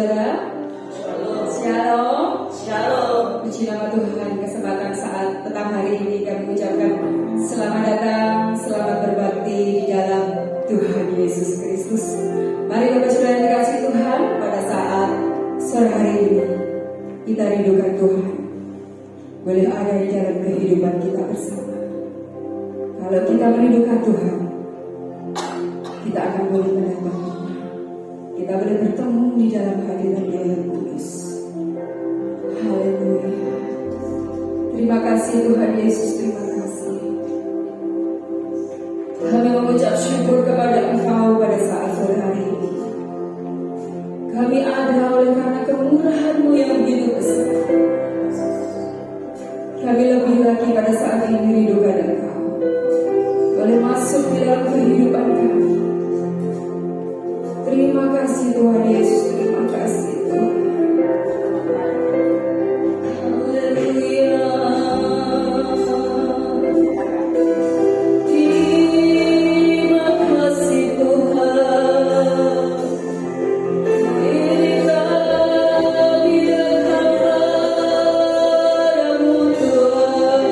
saudara. Shalom. Shalom. Puji nama Tuhan, kesempatan saat petang hari ini kami ucapkan selamat datang, selamat berbakti di dalam Tuhan Yesus Kristus. Mari Bapak Saudara yang dikasihi Tuhan, pada saat sore hari ini kita rindukan Tuhan boleh ada di dalam kehidupan kita bersama. Kalau kita merindukan Tuhan, kita akan boleh mendapat Tuhan. Kita boleh bertemu di dalam hadirat yang kudus. Haleluya. Terima kasih Tuhan Yesus, terima kasih. Kami mengucap syukur kepada Engkau pada saat sore hari ini. Kami ada oleh karena kemurahan-Mu yang begitu besar. Kami lebih lagi pada saat ini merindukan Engkau. Boleh masuk di dalam kehidupan kami. Terima kasih Tuhan Yesus, terima kasih Tuhan. Haleluya. Terima kasih Tuhan. Ini kami datang padamu Tuhan.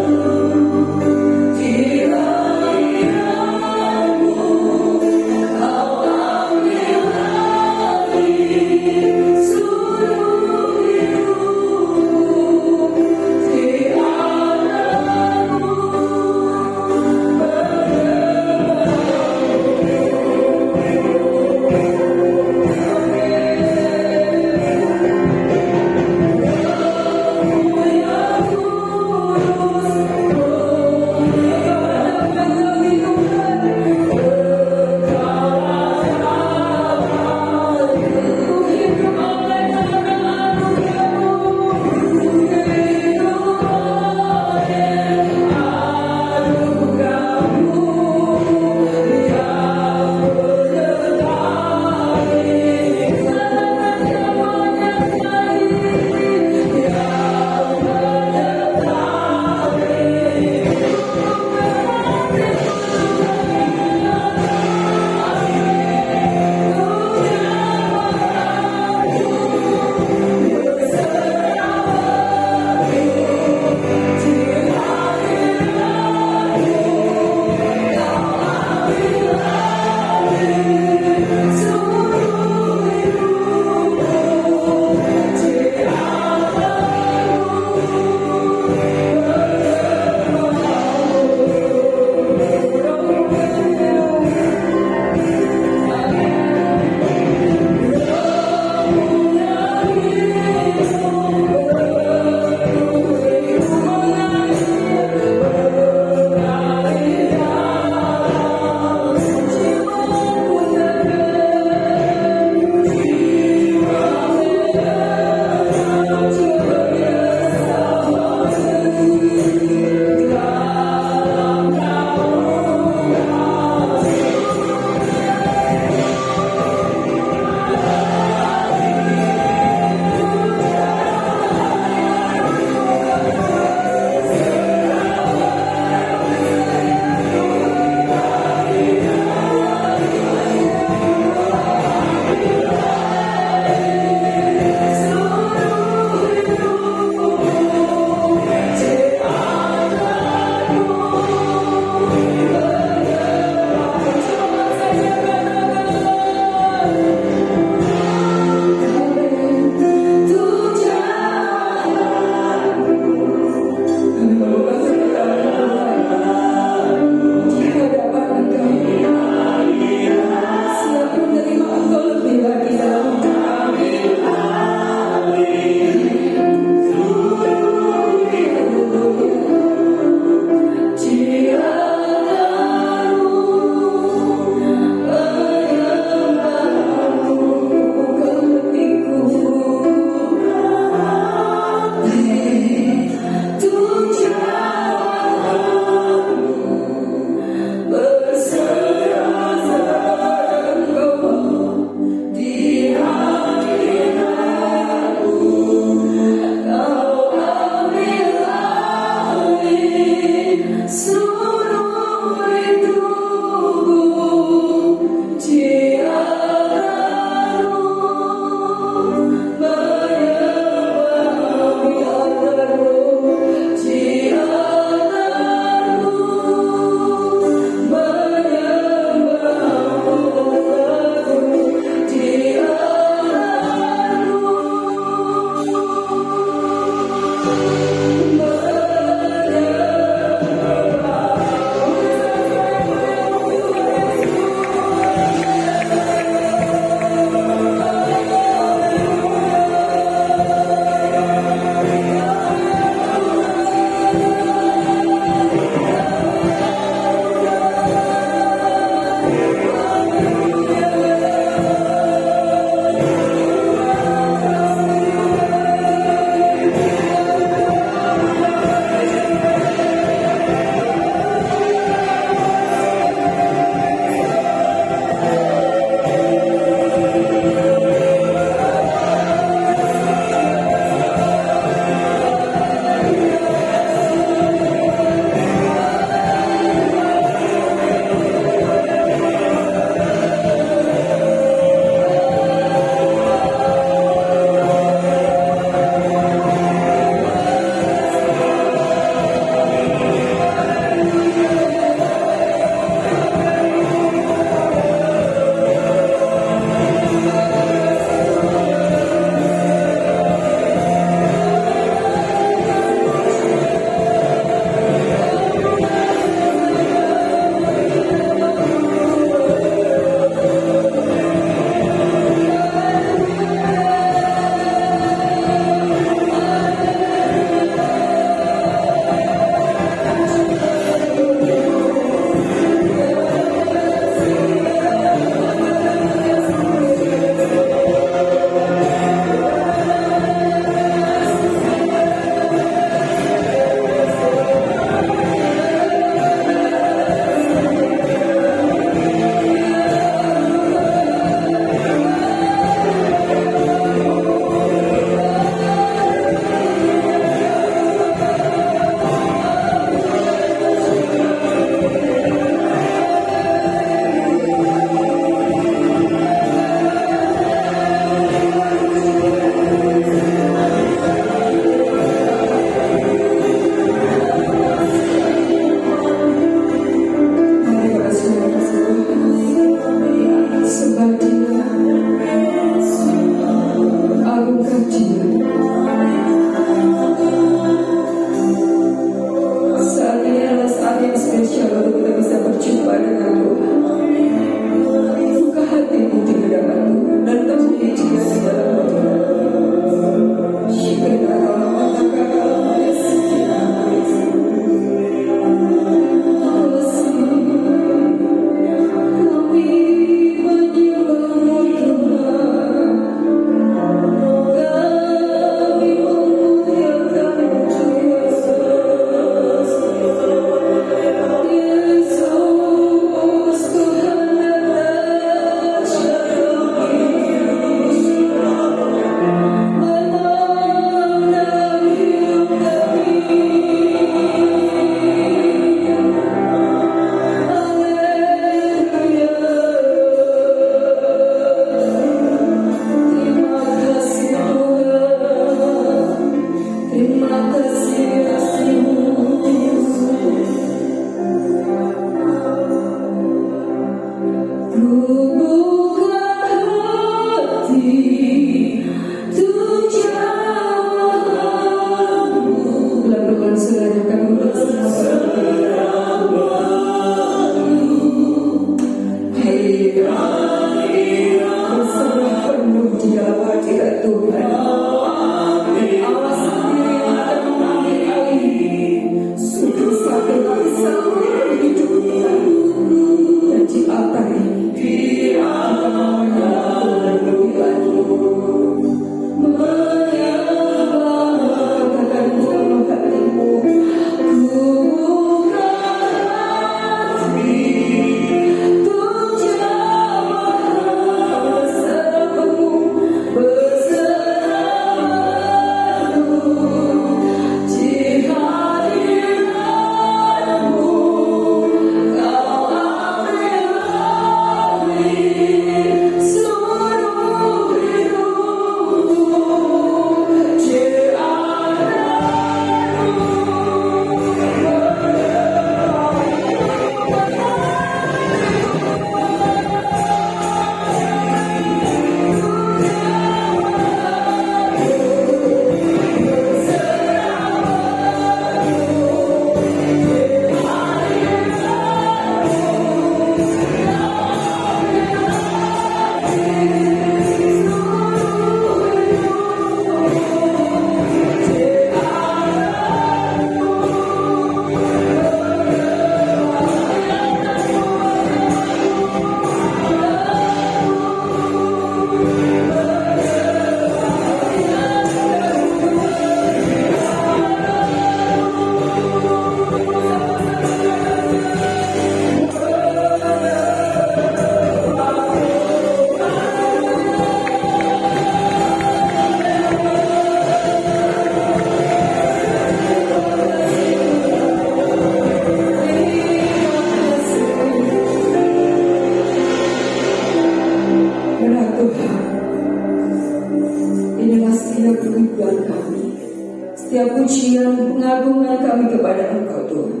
Setiap pujian pengagungan kami kepada Engkau Tuhan.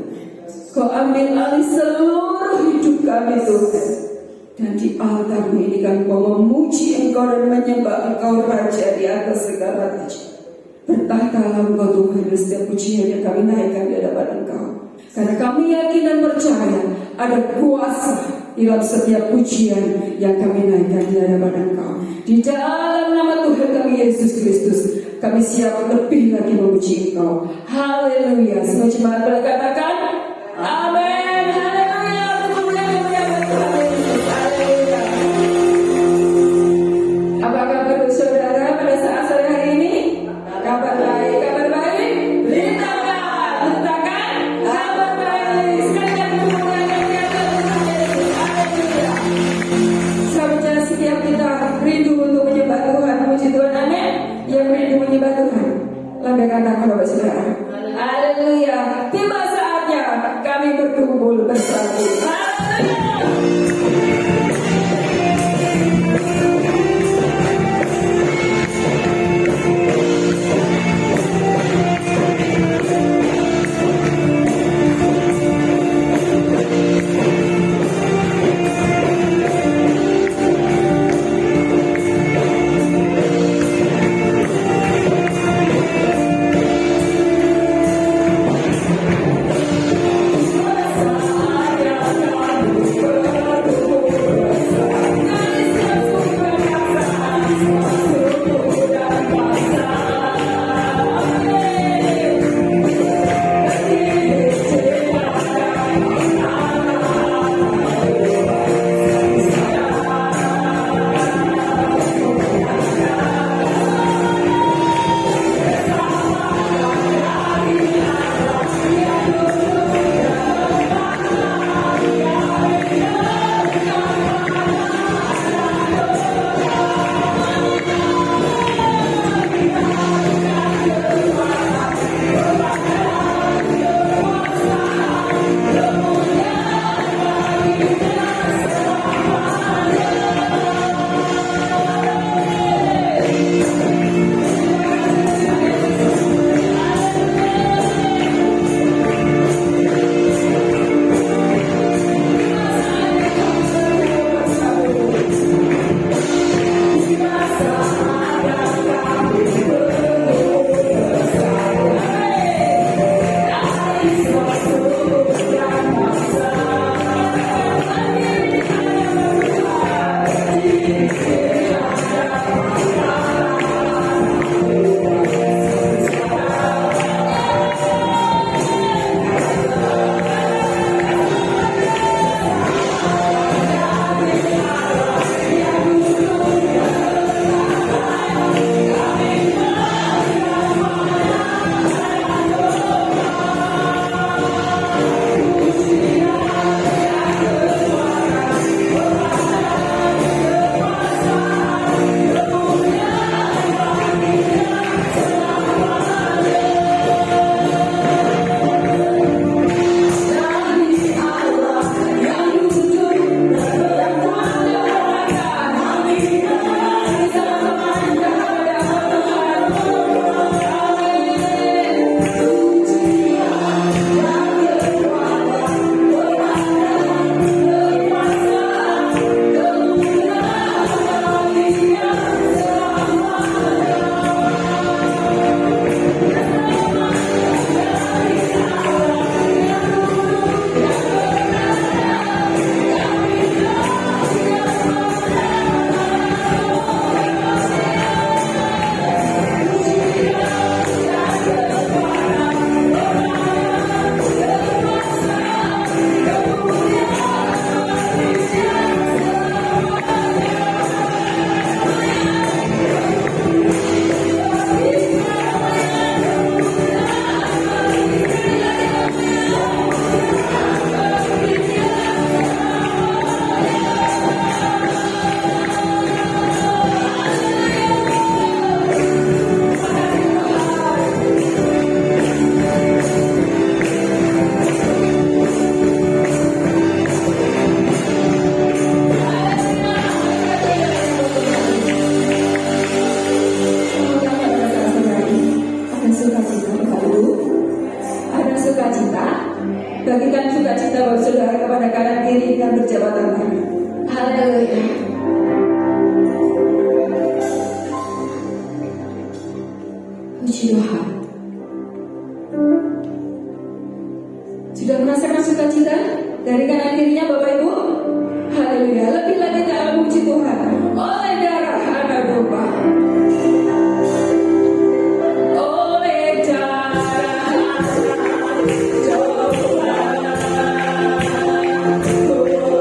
Kau ambil alih seluruh hidup kami Tuhan. Dan di altar ini kami mau memuji Engkau dan menyembah Engkau Raja di atas segala raja. Bertahtalah Engkau Tuhan, dan setiap pujian yang kami naikkan di hadapan Engkau. Karena kami yakin dan percaya ada kuasa di dalam setiap pujian yang kami naikkan di hadapan Engkau. Di dalam nama Tuhan kami Yesus Kristus, kami siap lebih lagi memuji Engkau. Haleluya. Semua jemaat boleh katakan amin. Haleluya. Haleluya. Apa kabar saudara pada saat sore hari ini? Kabar baik, kabar baik. Beritakan, beritakan kabar baik. Sekali lagi haleluya. Sahabat setiap kita rindu untuk menyembah Tuhan, memuji Tuhan. Amin. Yang rindu menyembah Tuhan, lambaikan tangan Bapak Saudara. Haleluya. Tiba saatnya kami berkumpul bersatu. Haleluya. sukacita Bapak Ibu? Ada sukacita? Bagikan sukacita Bapak Saudara kepada kanan kiri dan berjabat tangan. Haleluya. Puji Tuhan. Sudah merasakan sukacita dari kanan kirinya Bapak Ibu? Haleluya. Lebih lagi dalam puji Tuhan oleh darah anak domba. Oleh darah anak domba.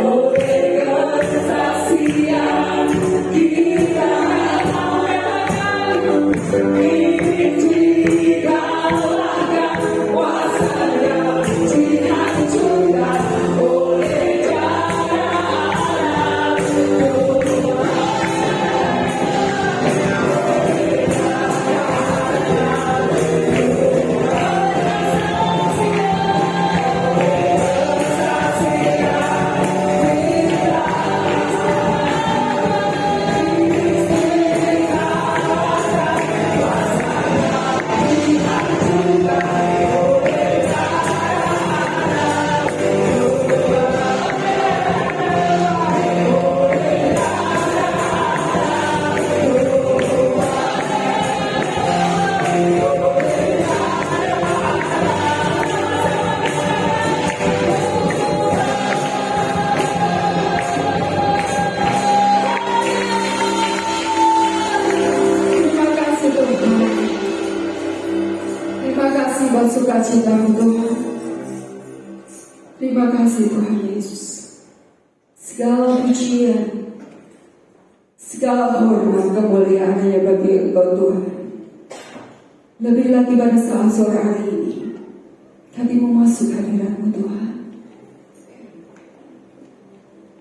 Oleh kesaksian kita. Sukacita Tuhan. Terima kasih Tuhan Yesus. Segala pujian, segala hormat kemuliaan hanya bagi Engkau Tuhan. Lebih lagi pada saat sore hari ini kami memasuki hadirat-Mu Tuhan.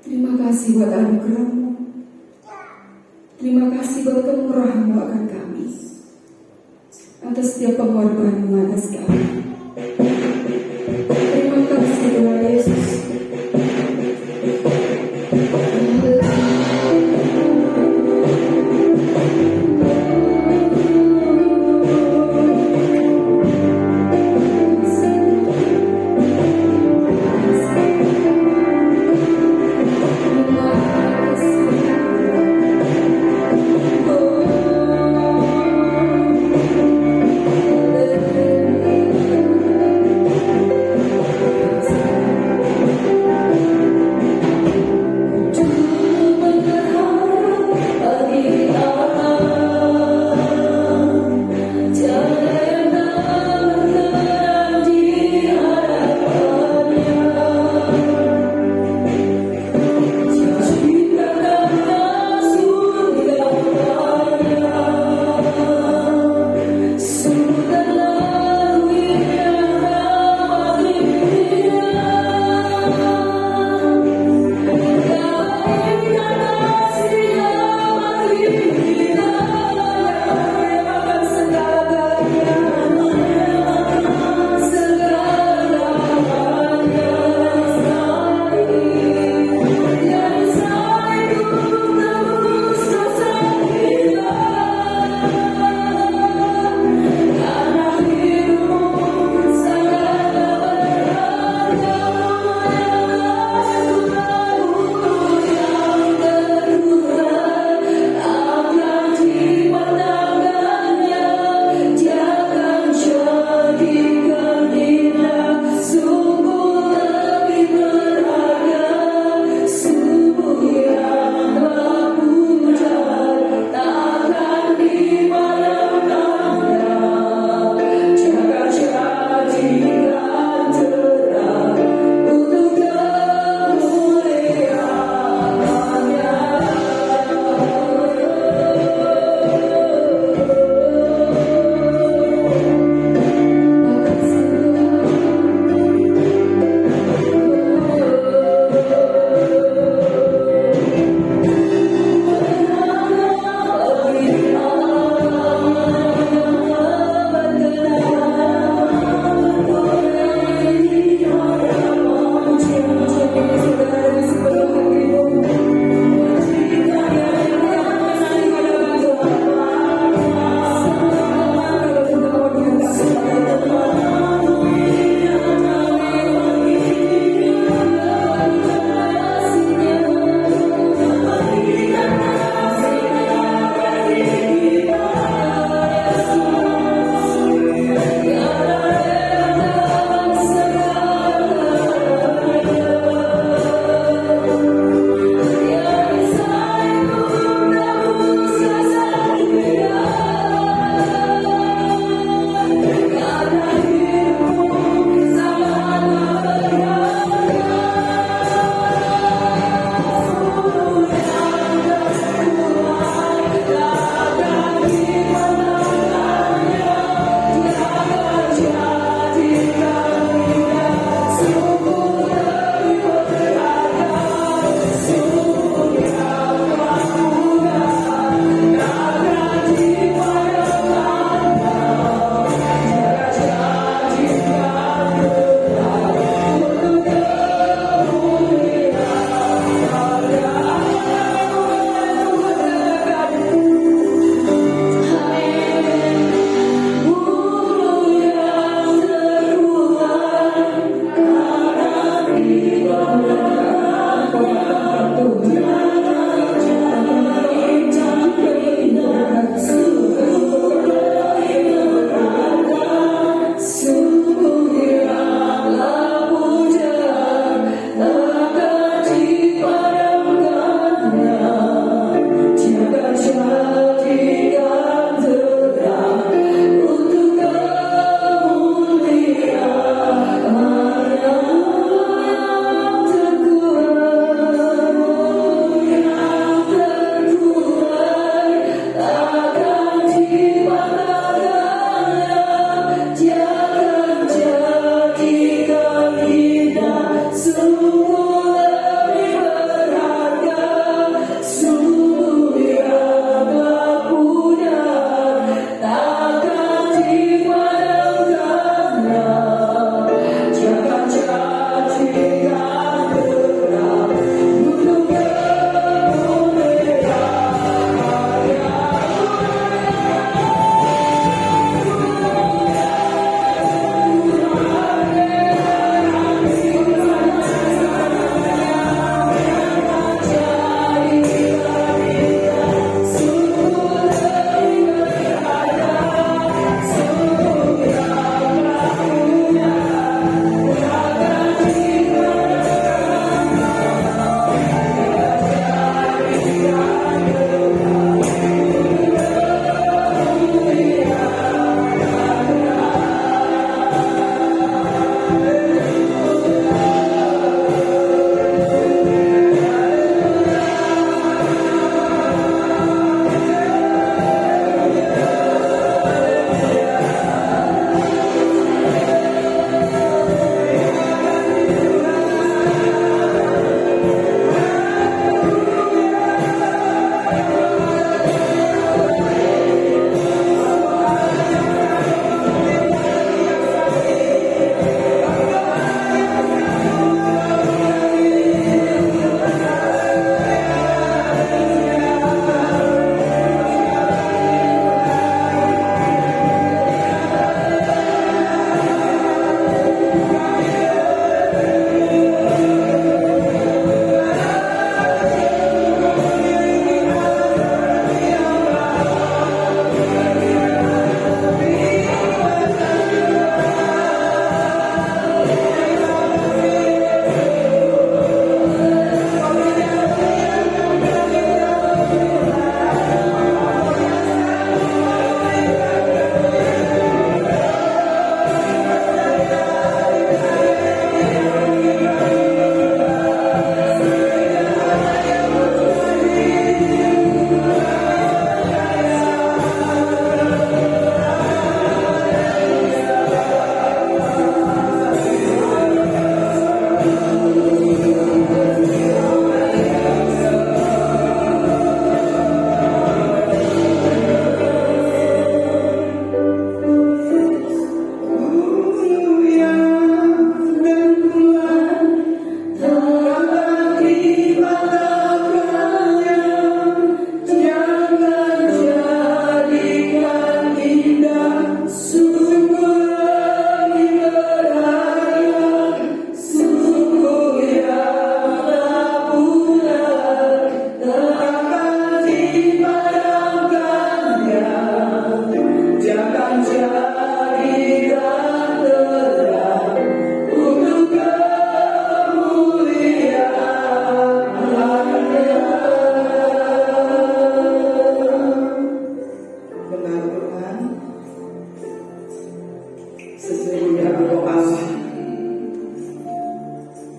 Terima kasih buat anugerah-Mu. Terima kasih buat kemurahan-Mu akan kami. Atas setiap pengorbanan atas kami. Terima kasih Tuhan Yesus. Sesungguhnya Engkau Allah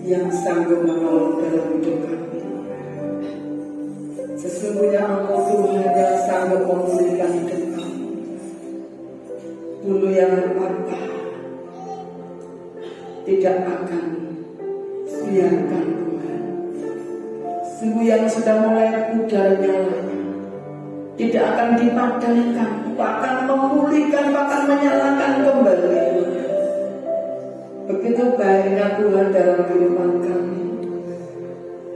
yang sanggup menolong dalam hidup kami. Sesungguhnya Engkau Tuhan yang sanggup memulihkan hidup kami. Bulu yang patah tidak akan biarkan Tuhan. Sungguh yang sudah mulai pudar nyalanya tidak akan dipadamkan, bahkan memulihkan, bahkan menyalakan kembali. Begitu baiknya Tuhan dalam kehidupan kami.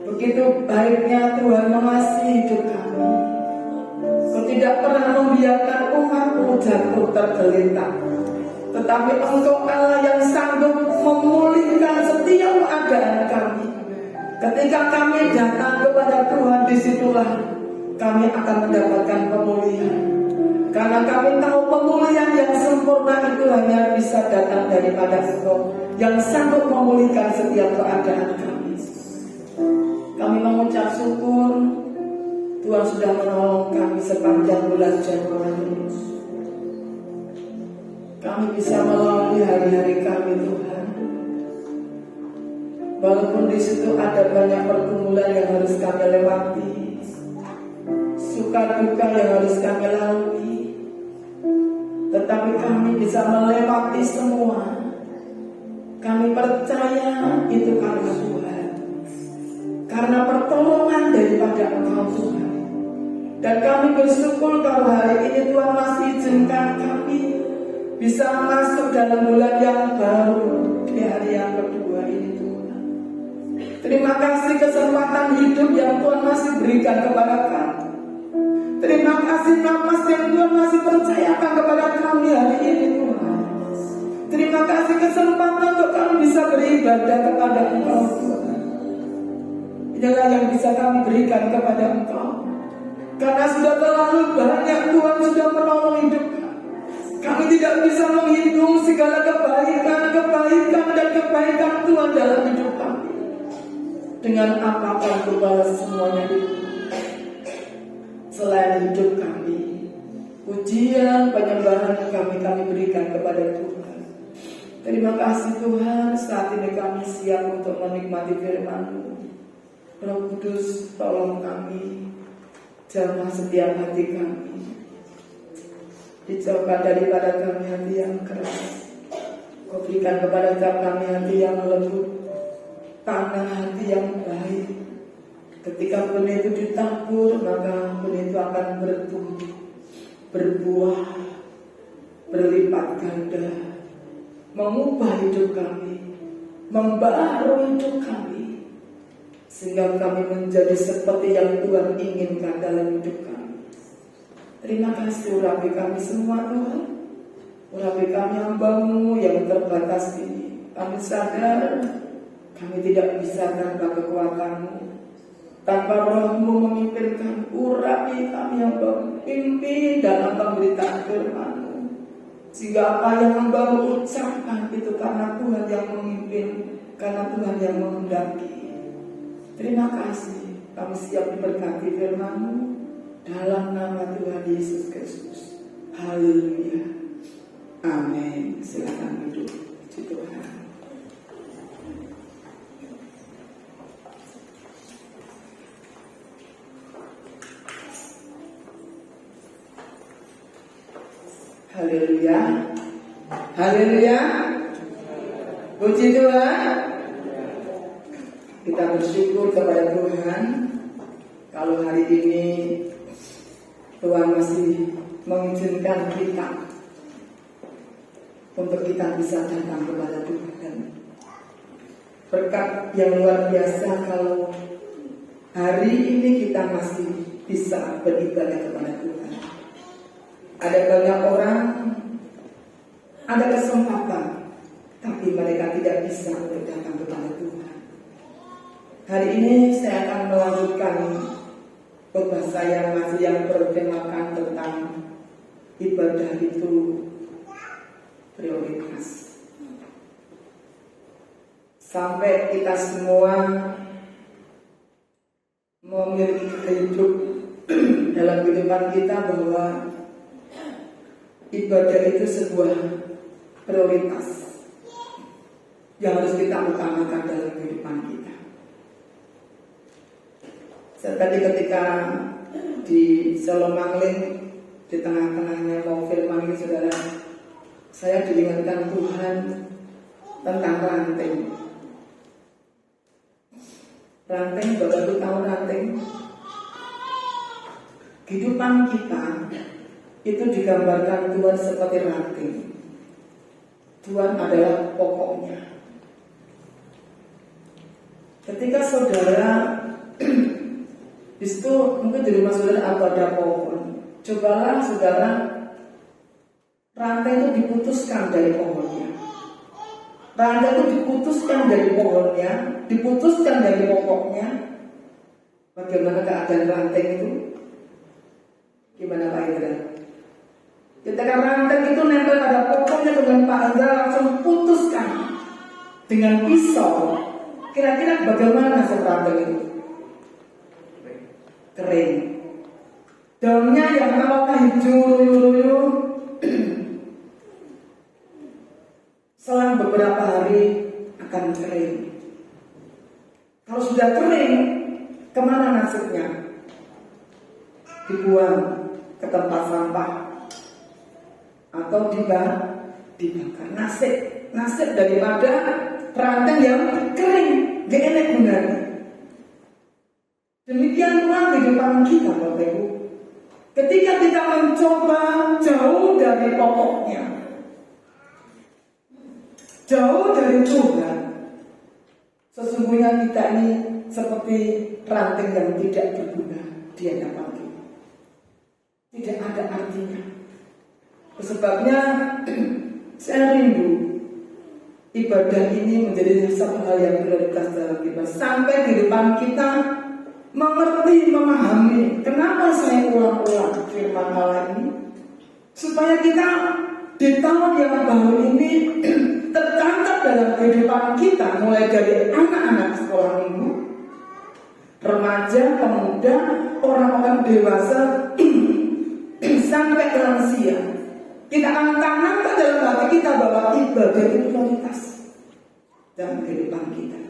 Begitu baiknya Tuhan mengasihi hidup kami. Kau tidak pernah membiarkan umat-Mu jatuh tergeletak, tetapi Engkau Allah yang sanggup memulihkan setiap keadaan kami. Ketika kami datang kepada Tuhan, disitulah kami akan mendapatkan pemulihan. Karena kami tahu pemulihan yang sempurna itu hanya bisa datang daripada Engkau yang sanggup memulihkan setiap keadaan kami. Kami mengucap syukur Tuhan sudah menolong kami sepanjang bulan Januari. Kami bisa melalui hari-hari kami Tuhan. Walaupun di situ ada banyak pergumulan yang harus kami lewati, suka duka yang harus kami lalui, tetapi kami bisa melewati semua. Kami percaya itu karena Tuhan, karena pertolongan daripada Engkau Tuhan. Dan kami bersyukur kalau hari ini Tuhan masih izinkan kami bisa masuk dalam bulan yang baru di hari yang kedua ini Tuhan. Terima kasih kesempatan hidup yang Tuhan masih berikan kepada kami. Terima kasih nafas yang Tuhan masih percayakan kepada kami hari ini Tuhan. Terima kasih kesempatan untuk kami bisa beribadah kepada Engkau Tuhan. Inilah yang bisa kami berikan kepada Engkau. Karena sudah terlalu banyak Tuhan sudah menolong hidup kami. Kami tidak bisa menghitung segala kebaikan dan kebaikan Tuhan dalam hidup kami. Dengan apapun Kau balas semuanya itu. Selain hidup kami, pujian, penyembahan kami berikan kepada Tuhan. Terima kasih Tuhan, saat ini kami siap untuk menikmati firman-Mu. Roh Kudus, tolong kami, jamah setiap hati kami. Dijauhkan daripada kami hati yang keras. Kau berikan kepada kami hati yang lembut, tanah hati yang baik. Ketika benih itu ditabur, maka benih itu akan bertumbuh, berbuah, berlipat ganda, mengubah hidup kami, membaharui hidup kami, sehingga kami menjadi seperti yang Tuhan inginkan dalam hidup kami. Terima kasih urapi kami semua Tuhan. Urapi kami hamba-Mu yang terbatas ini. Kami sadar kami tidak bisa tanpa kekuatan-Mu, tanpa Roh-Mu memimpin kami. Urapi kami yang memimpin dalam pemberitaan firman-Mu, sehingga apa yang hamba-Mu ucapkan itu karena Tuhan yang memimpin, karena Tuhan yang menghendaki. Terima kasih, kami siap diberkati firman-Mu dalam nama Tuhan Yesus Kristus. Haleluya. Amin. Silakan duduk. Puji Tuhan. Haleluya. Haleluya. Puji Tuhan. Kita bersyukur kepada Tuhan kalau hari ini Tuhan masih mengizinkan kita untuk kita bisa datang kepada Tuhan. Berkat yang luar biasa kalau hari ini kita masih bisa beribadah kepada Tuhan. Ada banyak orang, ada kesempatan, tapi mereka tidak bisa untuk datang kepada Tuhan. Hari ini saya akan melanjutkan khotbah saya masih yang bertemakan tentang ibadah itu prioritas. Sampai kita semua memiliki hidup dalam kehidupan kita bahwa ibadah itu sebuah prioritas yang harus kita utamakan dalam kehidupan kita. Tadi ketika di Selomangling, di tengah-tengahnya mau firman ini saudara, saya diingatkan Tuhan tentang ranting. Ranting, Bapak Ibu tahu ranting? Kehidupan kita itu digambarkan Tuhan seperti ranting. Tuhan adalah pokoknya. Ketika saudara di situ mungkin di rumah saudara ada pohon, cobalah saudara rantai itu diputuskan dari pohonnya. Rantai itu diputuskan dari pohonnya, diputuskan dari pokoknya. Bagaimana keadaan rantai itu? Gimana Pak Indra? Ketika rantai itu nempel pada pokoknya dengan Pak Indra langsung putuskan dengan pisau. Kira-kira bagaimana nasib rantai itu? Kering. Daunnya yang awalnya hijau, selang beberapa hari akan kering. Kalau sudah kering, kemana nasibnya? Dibuang ke tempat sampah atau dibakar. Nasib daripada ranting yang kering, gak enak gunanya. Demikian pula kehidupan kita, Bapak Ibu. Ketika kita mencoba jauh dari pokoknya, jauh dari Tuhan, sesungguhnya kita ini seperti ranting yang tidak berguna di hadapan Tuhan. Tidak ada artinya. Sebabnya saya rindu ibadah ini menjadi satu hal yang prioritas dalam kita. Sampai kehidupan kita mengerti, memahami kenapa saya ulang-ulang firman Allah ini, supaya kita di tahun yang baru ini tercatat dalam kehidupan kita, mulai dari anak-anak sekolah minggu, remaja, pemuda, orang-orang dewasa, sampai lansia. Kita akan tanamkan dalam hati kita bahwa ibadah itu prioritas dalam kehidupan kita.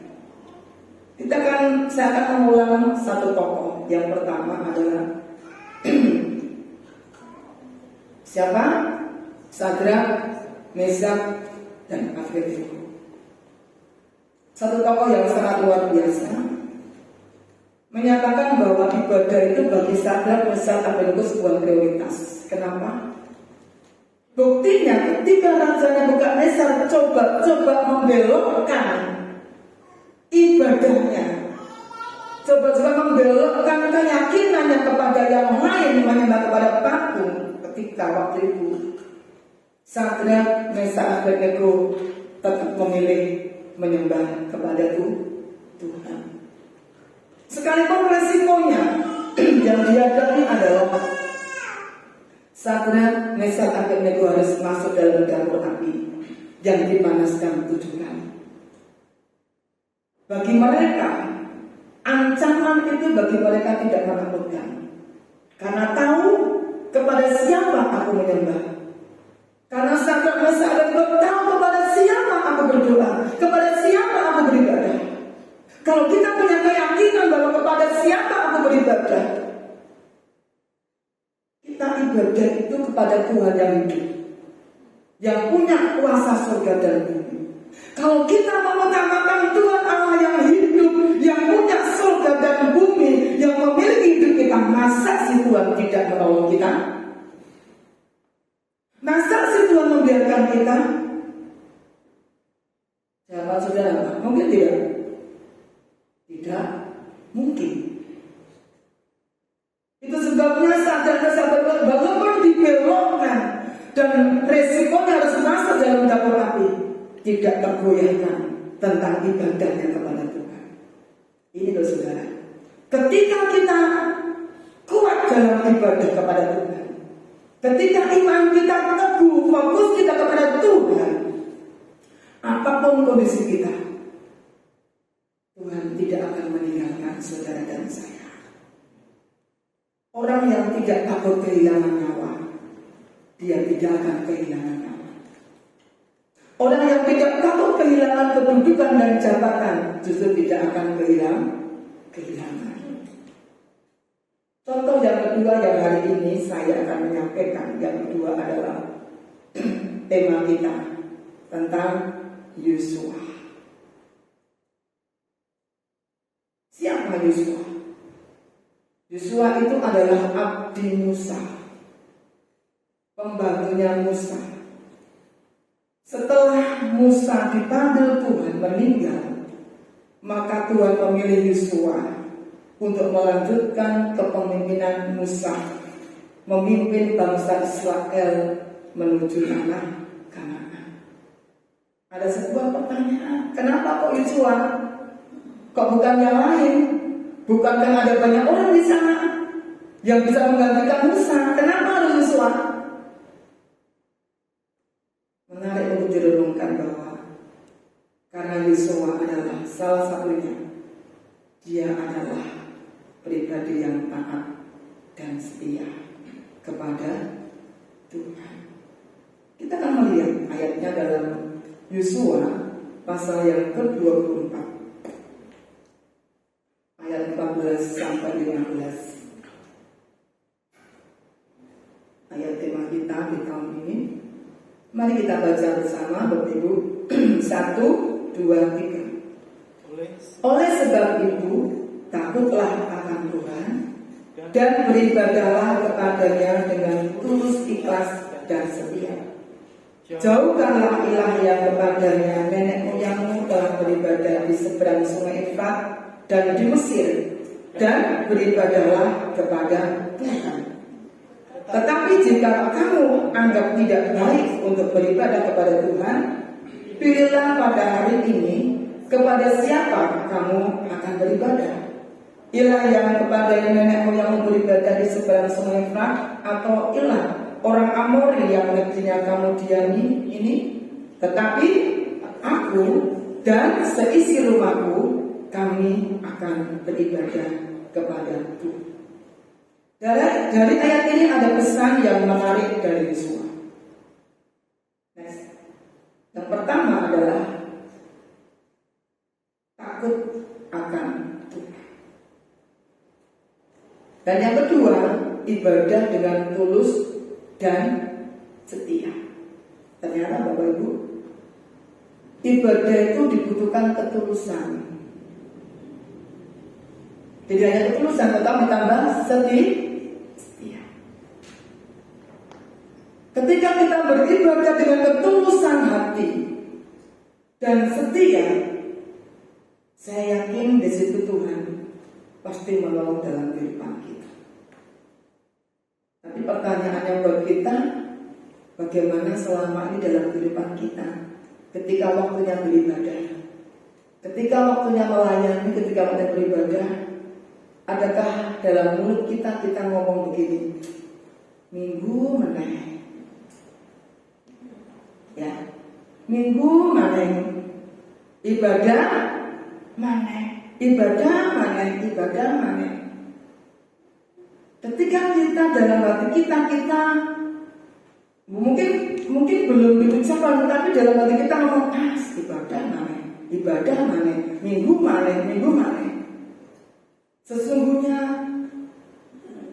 Saya akan mengulang satu tokoh. Yang pertama adalah siapa? Sadrak, Mesak, dan Abednego. Satu tokoh yang sangat luar biasa, menyatakan bahwa ibadah itu bagi Sadrak, Mesak, Abednego sebuah prioritas. Kenapa? Buktinya ketika Raja Nebukadnezar coba membelokkan ibadahnya, coba membelokkan keyakinannya kepada yang lain, menyembah kepada patung. Ketika waktu itu Sadrak, Mesak, Abednego tetap memilih menyembah kepada Tuhan. Sekalipun resikonya yang dihadapi adalah Sadrak, Mesak, Abednego harus masuk dalam dapur api yang dipanaskan 7 kali. Bagi mereka, ancaman itu bagi mereka tidak menakutkan, karena tahu kepada siapa aku menyembah. Karena Sadrak, Mesak, Abednego tahu kepada siapa aku berdoa, kepada siapa aku beribadah. Kalau kita punya keyakinan bahwa kepada siapa aku beribadah, kita ibadah itu kepada Tuhan yang hidup, yang punya kuasa surga dan bumi. Kalau kita mengutamakan Tuhan Allah yang hidup, yang punya surga dan bumi, yang memiliki hidup kita, masa si Tuhan tidak menolong kita? Masa si Tuhan membiarkan kita? Jawab saudara, mungkin tidak? Tidak mungkin. Itu sebabnya Sadrak, Mesak, Abednego walaupun dibelokkan dan resikonya harus masuk dalam dapur api, tidak tergoyahkan tentang ibadahnya kepada Tuhan. Ini loh saudara, ketika kita kuat dalam ibadah kepada Tuhan, ketika iman kita teguh, fokus kita kepada Tuhan, apapun kondisi kita, Tuhan tidak akan meninggalkan saudara dan saya. Orang yang tidak takut kehilangan nyawa, dia tidak akan kehilangan nyawa. Orang yang tidak takut kehilangan kedudukan dan jabatan justru tidak akan kehilangan. Contoh yang kedua yang hari ini saya akan menyampaikan, yang kedua adalah tema kita tentang Yosua. Siapa Yosua? Yosua itu adalah abdi Musa, pembantunya Musa. Setelah Musa dipanggil Tuhan meninggal, maka Tuhan memilih Yosua untuk melanjutkan kepemimpinan Musa, memimpin bangsa Israel menuju tanah Kanaan. Ada sebuah pertanyaan, kenapa kok Yosua? Kok bukan yang lain? Bukankah ada banyak orang di sana yang bisa menggantikan Musa? Kenapa harus Yosua? Menarik untuk direnungkan bahwa karena Yosua adalah salah satunya, dia adalah pribadi yang taat dan setia kepada Tuhan. Kita akan melihat ayatnya dalam Yosua pasal yang ke-24 ayat 14 sampai 15. Ayat tema kita di tahun ini. Mari kita baca bersama Bapak Ibu. 1, 2, 3. Oleh sebab itu, takutlah akan Tuhan dan beribadahlah kepadanya dengan tulus, ikhlas dan setia. Jauhkanlah ilah yang kepadanya nenek moyangmu telah beribadah di seberang sungai Efrat dan di Mesir, dan beribadahlah kepada Tuhan. Tetapi jika kamu anggap tidak baik untuk beribadah kepada Tuhan, pilihlah pada hari ini kepada siapa kamu akan beribadah. Ilah yang kepada nenek moyangmu beribadah di seberang sungai Efrat, atau ilah orang Amori yang negerinya kamu diami ini. Tetapi aku dan seisi rumahku, kami akan beribadah kepada Tuhan. Dari ayat ini ada pesan yang menarik dari Yosua. Next. Yang pertama adalah takut akan Tuhan. Dan yang kedua, ibadah dengan tulus dan setia. Ternyata Bapak Ibu, ibadah itu dibutuhkan ketulusan. Tidak hanya ketulusan, tetapi ditambah setia. Ketika kita beribadah dengan ketulusan hati dan setia, saya yakin di situ Tuhan pasti menolong dalam kehidupan kita. Tapi pertanyaannya buat kita, bagaimana selama ini dalam kehidupan kita? Ketika waktunya beribadah, ketika waktunya melayani, ketika waktunya beribadah, adakah dalam mulut kita ngomong begini, minggu meneh, ya, minggu maneh, ibadah maneh, ibadah maneh, ibadah maneh. Ketika kita dalam hati kita mungkin belum diucapkan, tapi dalam hati kita ngomong ibadah maneh, minggu maneh. Sesungguhnya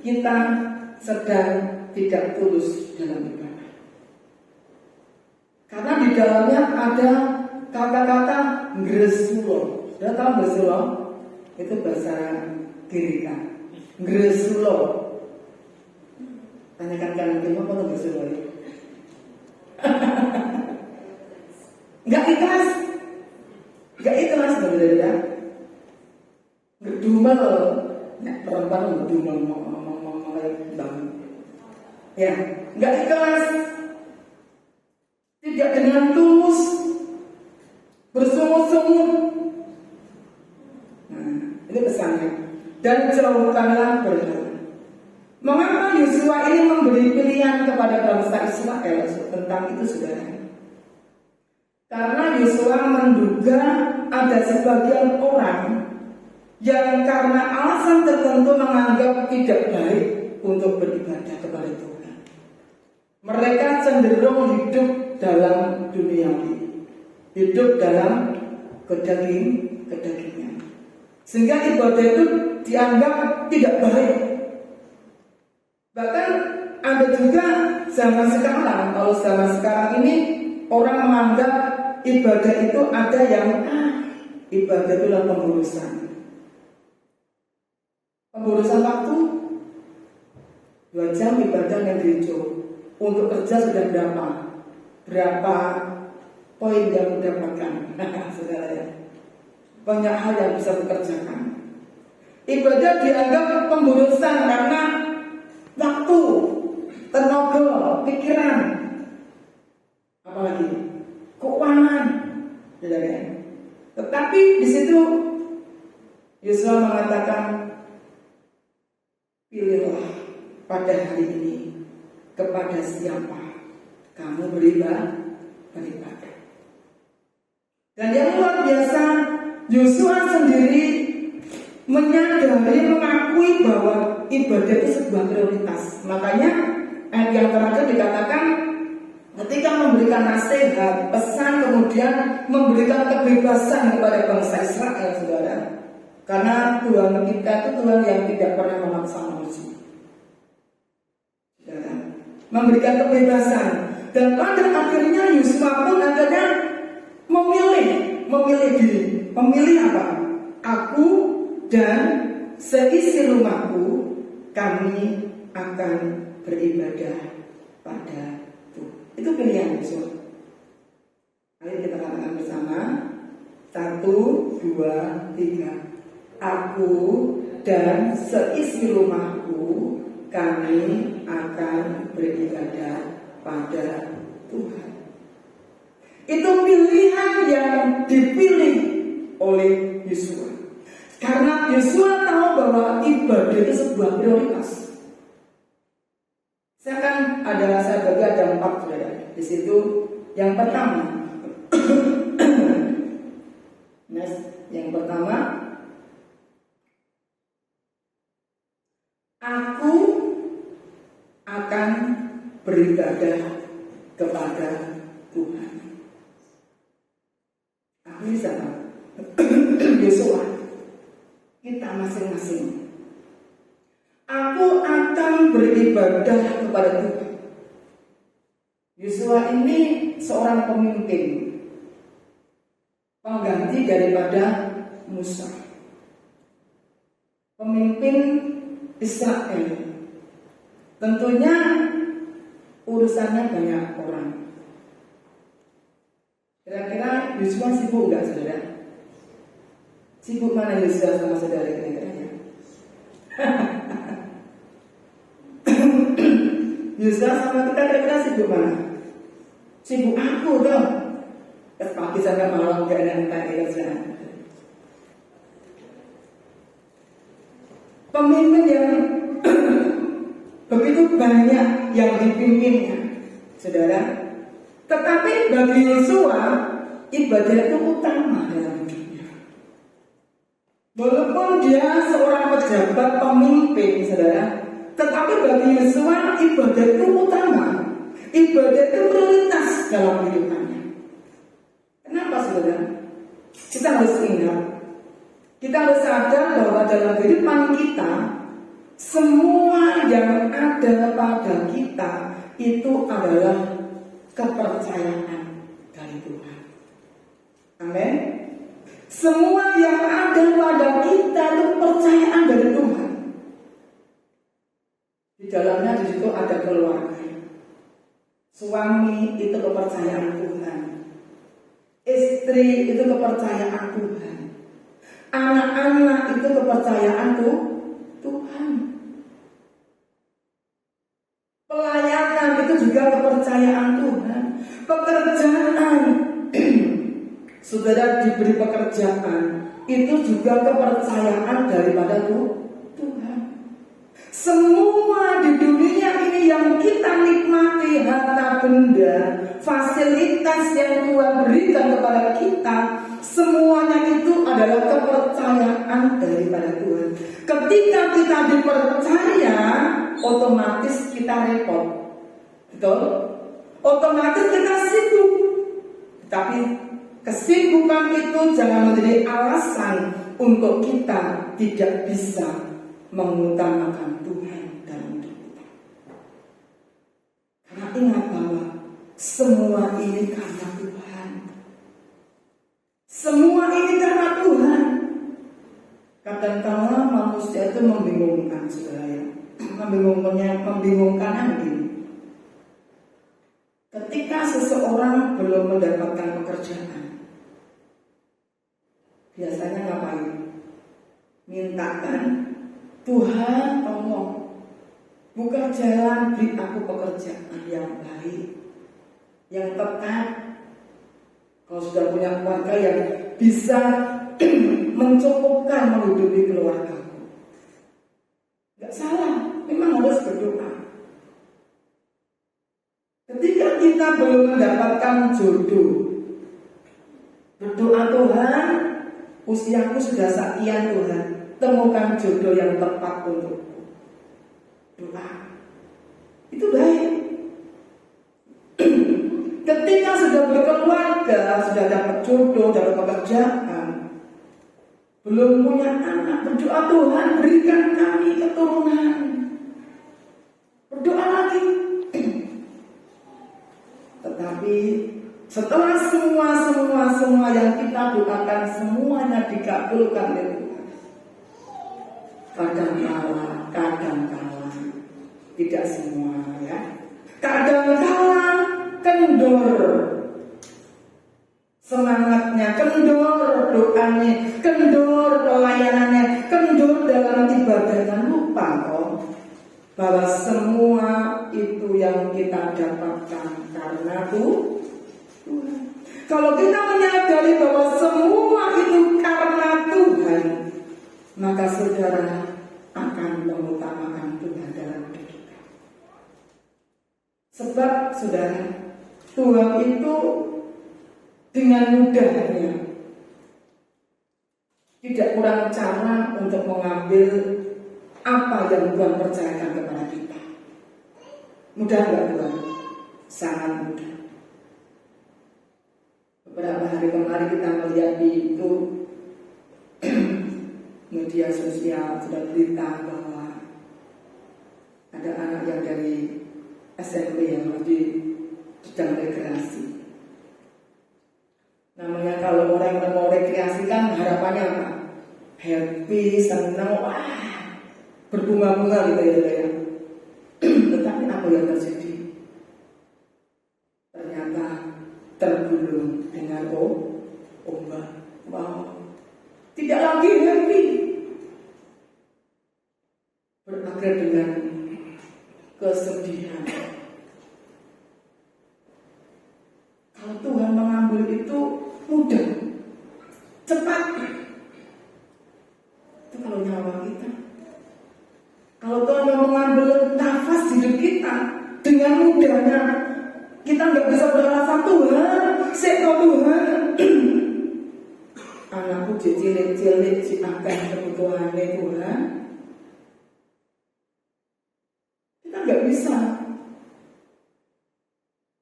kita sedang tidak tulus dalam ibadah. Karena di dalamnya ada kata-kata ngresulo. Sudah tahu ngresulo? Itu bahasa Girika. Ngresulo. Tanyakan kanan kiri apa ngresulo itu? Enggak ikhlas berbeda. Ngedumel. Nek perempuan ngedumel ngomong bangun. Ya, enggak ikhlas. Tidak dengan tulus, bersungut-sungut. Nah, ini pesannya. Dan jauhkanlah berhala. Mengapa Yosua ini memberi pilihan kepada bangsa Israel tentang itu, saudara? Karena Yosua menduga ada sebagian orang yang karena alasan tertentu menganggap tidak baik untuk beribadah kepada Tuhan. Mereka cenderung hidup dalam dunia ini. hidup dalam kedagingan. Sehingga ibadah itu dianggap tidak baik. Bahkan ada juga zaman sekarang, kalau zaman sekarang ini orang menganggap ibadah itu ada yang ibadah itulah pemburusan. Pemburusan waktu 2 jam ibadah yang gereja. Untuk kerja sudah berapa poin yang didapatkan. Saudara ya, banyak hal yang bisa dikerjakan. Ibadah dianggap pemburusan karena waktu, tenaga, pikiran, apalagi keuangan, saudara ya. Tetapi di situ Yosua mengatakan, pilihlah pada hari ini kepada siapa kamu beribadah. Dan yang luar biasa, Yosua sendiri menyadari, mengakui bahwa ibadah itu sebuah prioritas. Makanya ayat yang terakhir dikatakan, ketika memberikan nasihat, pesan, kemudian memberikan kebebasan kepada bangsa Israel, saudara. Karena Tuhan kita itu Tuhan yang tidak pernah memaksa manusia. Memberikan kebebasan. Dan pada akhirnya Yosua pun akhirnya memilih diri. Memilih apa? Aku dan seisi rumahku, kami akan beribadah pada Tuhan. Itu pilihan Yosua. Ayo kita katakan bersama. 1, 2, 3. Aku dan seisi rumahku, kami akan beribadah pada Tuhan. Itu pilihan yang dipilih oleh Yosua. Karena Yosua tahu bahwa ibadah itu sebuah prioritas. Saya bagi ada 4, saudara. Di situ yang pertama, yang pertama, aku akan beribadah kepada Tuhan. Aku ini siapa? Yosua. Kita masing-masing. Aku akan beribadah kepada Tuhan. Yosua ini seorang pemimpin, pengganti daripada Musa, pemimpin Israel. Tentunya urusannya banyak orang. Kira-kira Yosua sibuk enggak, saudara? Sibuk mana Yosua sama saudara kira-kira? Yosua sama kita kira-kira sibuk mana? Sibuk aku dong. Pagi sampai malam gak ada entah kerjaan. Pemimpin yang begitu banyak yang dipimpinnya, saudara. Tetapi bagi Yosua, ibadah itu utama dalam hidupnya. Walaupun dia seorang pejabat pemimpin, saudara, tetapi bagi Yosua ibadah itu utama. Ibadah itu prioritas dalam hidupnya. Kenapa, saudara? Kita harus ingat, kita harus sadar bahwa dalam kehidupan kita, semua yang ada pada kita itu adalah kepercayaan dari Tuhan. Amin. Semua yang ada pada kita itu kepercayaan dari Tuhan. Di dalamnya di situ ada keluarga. Suami itu kepercayaan Tuhan. Istri itu kepercayaan Tuhan. Anak-anak itu kepercayaan Tuhan. Pelayanan itu juga kepercayaan Tuhan. Pekerjaan, saudara diberi pekerjaan, itu juga kepercayaan daripada Tuhan. Semua di dunia ini yang kita nikmati, harta benda, fasilitas yang Tuhan berikan kepada kita, semuanya itu adalah kepercayaan daripada Tuhan. Ketika kita dipercaya, otomatis kita repot, betul? Otomatis kita sibuk. Tapi kesibukan itu jangan menjadi alasan untuk kita tidak bisa mengutamakan Tuhan dalam hidup kita. Karena ingat bahwa semua ini karena Tuhan. Semua ini karena Tuhan. Kadang-kala manusia itu membingungkan, saudara ya. Membingungkan begini. Ketika seseorang belum mendapatkan pekerjaan, biasanya ngapain? Mintakan, Tuhan tolong buka jalan, beri aku pekerjaan yang baik, yang tepat. Kalau sudah punya keluarga yang bisa mencukupkan menghidupi keluargaku, nggak salah, memang harus berdoa. Ketika kita belum mendapatkan jodoh, berdoa, Tuhan, usiaku sudah sekian, Tuhan, temukan jodoh yang tepat untukku. Doa itu baik. Ketika sudah berkeluarga, sudah dapat jodoh, dapat pekerjaan, belum punya anak, berdoa, Tuhan, berikan kami keturunan. Berdoa lagi. Tetapi setelah semua yang kita doakan semuanya dikabulkan oleh Tuhan, kadang-kala tidak semua, ya. Kadang-kala kendor semangatnya, kendor doanya, kendor pelayanannya, kendor dalam ibadahnya, lupa kok bahwa semua itu yang kita dapatkan karena Tuhan. Kalau kita menyadari bahwa semua itu karena Tuhan, maka saudara akan mengutamakan Tuhan dalam hidup kita. Sebab saudara, Tuhan itu dengan mudahnya tidak kurang cara untuk mengambil apa yang Tuhan percayakan kepada kita. Mudah nggak Tuhan? Sangat mudah. Beberapa hari kemarin kita melihat di itu media sosial sudah berita bahwa ada anak yang dari SMP yang lagi sedang rekreasi. Namanya kalau orang mau rekreasi kan harapannya apa? Happy, senang, wah, berbunga-bunga gitu ya. Tetapi apa yang terjadi? Ternyata tergulung dengan ombak. Wow, tidak lagi happy, berakhir dengan kesedihan. Kalau Tuhan mengambil itu mudah, cepat. Itu kalau nyawa kita. Kalau Tuhan mau mengambil nafas hidup kita dengan mudahnya, kita nggak bisa beralasan, Tuhan, saya Tuhan, anakku cilik-cilik si akan kebutuhannya Tuhan. Kita nggak bisa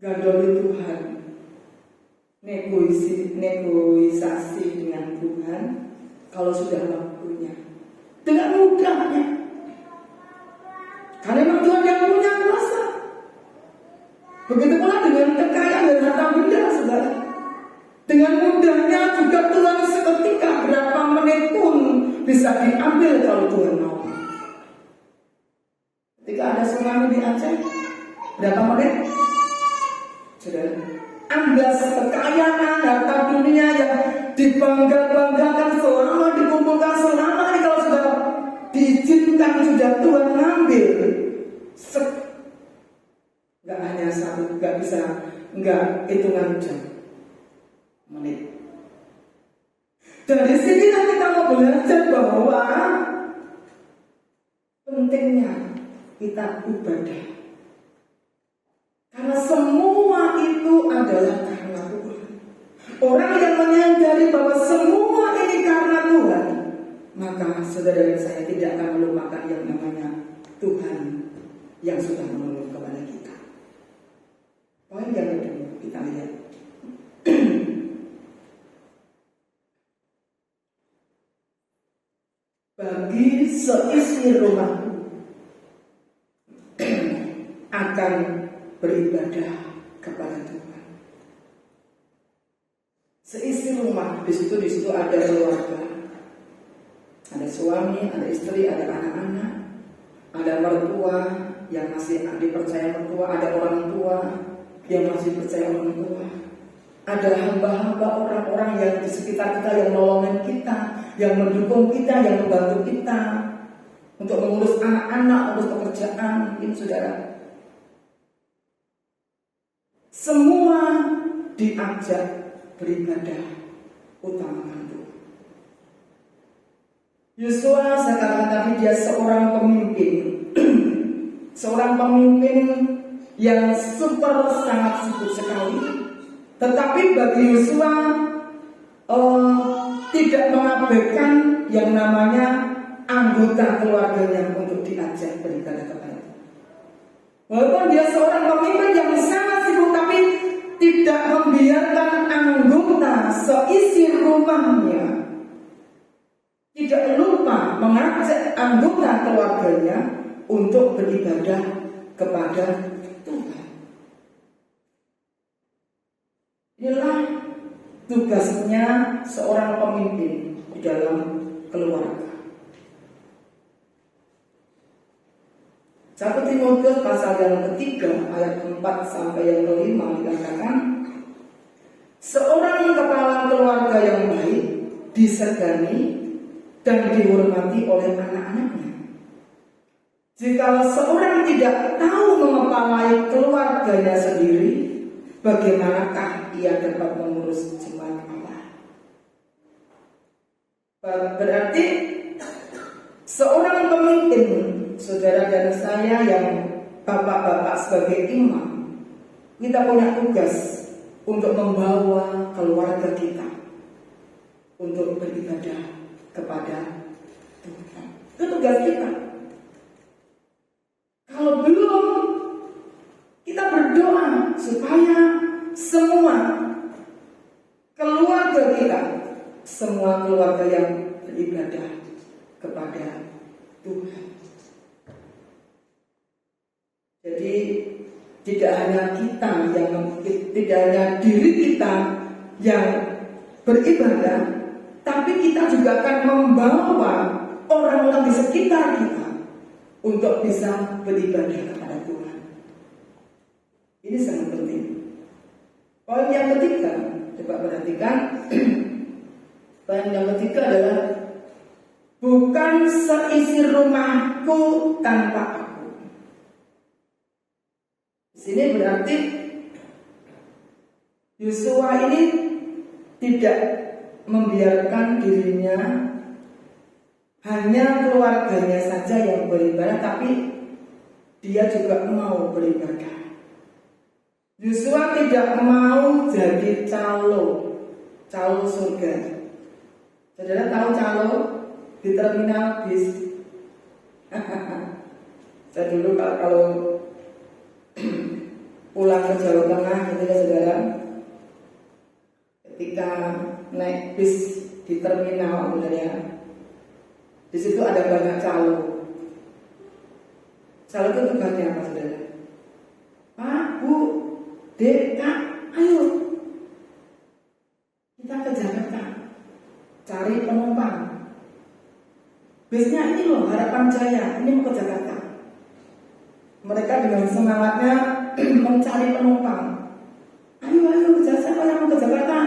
gandoli Tuhan, negosiasi dengan Tuhan kalau sudah waktunya dengan mudahnya. Karena memang Tuhan yang punya kuasa. Begitu pula dengan kekayaan dan harta benda, saudara. Dengan mudahnya juga Tuhan seketika berapa menit pun bisa diambil kalau Tuhan mau. Ketika ada tsunami di Aceh, berapa menit? Saudara, amblas kekayaan harta dunia yang dibangga-banggakan selama dikumpulkan selama ini, kalau sudah diizinkan sudah Tuhan ngambil, nggak hanya satu, nggak bisa, nggak hitungan jam, menit. Dari sinilah kita mau belajar bahwa pentingnya kita ibadah, karena semua itu adalah karena Tuhan. Orang yang menyadari bahwa semua ini karena Tuhan, maka saudara dan saya tidak akan melupakan yang namanya Tuhan yang sudah menolong kepada kita. Poin yang kedua kita lihat bagi seisi rumahku akan beribadah kepada Tuhan. Seisi rumah, di situ ada keluarga, ada suami, ada istri, ada anak-anak, ada mertua yang masih dipercaya mertua, ada orang tua yang masih percaya orang tua, ada hamba-hamba orang-orang yang di sekitar kita yang nolongin kita, yang mendukung kita, yang membantu kita untuk mengurus anak-anak, mengurus pekerjaan, mungkin saudara. Semua diajak beribadah, utamakan Tuhan. Yosua, saya katakan tadi, dia seorang pemimpin, seorang pemimpin yang sangat sibuk sekali. Tetapi bagi Yosua tidak mengabaikan yang namanya anggota keluarganya untuk diajak beribadah kepada Tuhan. Walaupun dia seorang pemimpin yang sangat sibuk, tapi tidak membiarkan anggota seisi rumahnya, tidak lupa mengajak anggota keluarganya untuk beribadah kepada Tuhan. Inilah tugasnya seorang pemimpin di dalam keluarga. 1 Timotius pasal yang ketiga ayat 4 sampai yang kelima dikatakan, seorang kepala keluarga yang baik disegani dan dihormati oleh anak-anaknya. Jika seorang tidak tahu mengepalai keluarganya sendiri, bagaimanakah ia dapat mengurus jemaat Allah? Berarti seorang pemimpin, saudara dan saya yang bapak-bapak sebagai imam, kita punya tugas untuk membawa keluarga kita untuk beribadah kepada Tuhan. Itu tugas kita. Kalau belum, kita berdoa supaya semua keluarga kita, semua keluarga yang beribadah kepada Tuhan. Jadi tidak hanya kita tidak hanya diri kita yang beribadah, tapi kita juga akan membawa orang-orang di sekitar kita untuk bisa beribadah kepada Tuhan. Ini sangat penting. Poin yang ketiga, coba perhatikan. Poin yang ketiga adalah bukan seisi rumahku tanpa aku. Di sini berarti Yosua ini tidak membiarkan dirinya hanya keluarganya saja yang beribadah, tapi dia juga mau beribadah. Yosua tidak mau jadi calo surga. Saudara tahu calo di terminal bis? Saya dulu kalau pulang ke Jawa Tengah gitu ya saudara, ketika naik bis di terminal saudara, di situ ada banyak calo. Calo itu tugasnya apa saudara? Pak, Bu, Dek, Kak, ayo kita ke Jakarta cari penumpang. Bisnya ini loh, Harapan Jaya, ini mau ke Jakarta. Mereka dengan semangatnya mencari penumpang. Ayo, siapa yang mau ke Jakarta?